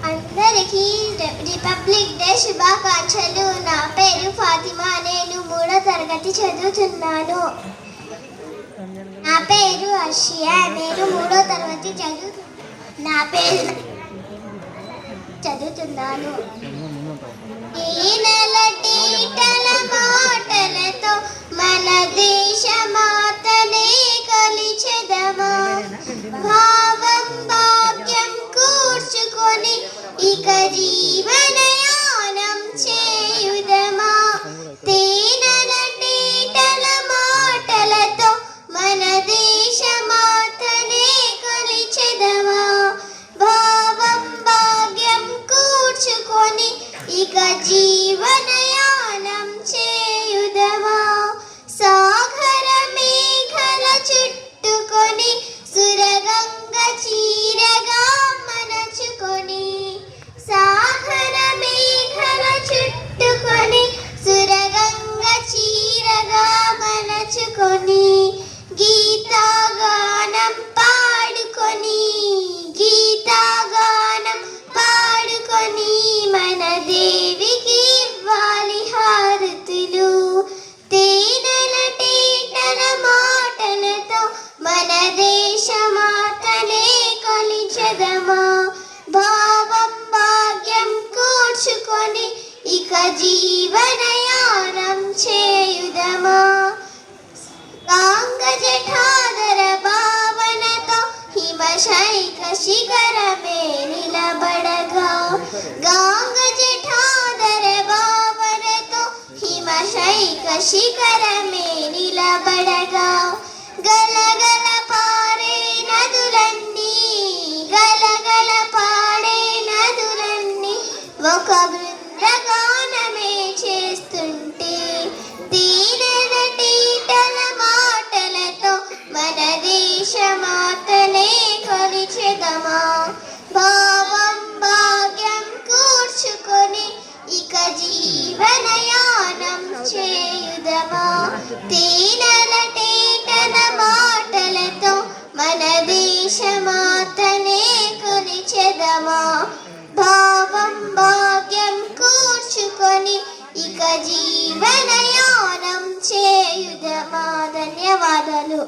అందరికీ republic day శుభాకాంక్షలు. నా పేరు ఫాతిమా. నేను 3వ తరగతి చదువుతున్నాను. నా పేరు అషియా. నేను 3వ తరగతి చదువుతున్నాను. ఈ నెలటీటల మాటలతో మన దేశ మాతనే కొలిచెదమా. భావం భాగ్యం కూర్చుకొని ఇక జీవనయానం చేయుదమా. తేనెలటీటల మాటలతో మన దేశ మాతనే కొలిచెదమా. భావం భాగ్యం కూర్చుకొని ఇక జీవనయానం చేయుదమా. సాగర మేఘల చుట్టుకొని సురగంగ చీరగా మనచుకొని. సాగర మేఘల చుట్టుకొని సురగంగ చీరగా మనచుకొని. గీతాగానం పాడుకొని మన దేవికి ఇవ్వాలి హారతులు. తేనెలటీటల మాటలతో మన దేశ మాతనే కొలిచెదమా. భావం భాగ్యం కూర్చుకొని ఇక జీవనయానం చేయుదమా. గాంగ జఠాధర భావనతో హిమశైక శిఖరమే నిలబడగా. గాంగ జఠాధర భావనతో హిమశైక శిఖరమే నిలబడగా. గలగల పాడే నదులన్నీ ఒక బృందగానమే చేస్తుంటే. తేనెలటీటల మాటలతో మన దేశ మాతనే కొలిచెదమా. భావం భాగ్యం కూర్చుకొని ఇక జీవనయానం చేయుదమా. తేనెలటీటల మాటలతో మన దేశ మాతనే కొలిచెదమా. భావం భాగ్యం కూర్చుకొని ఇక జీవనయానం చేయుదమా. ధన్యవాదాలు.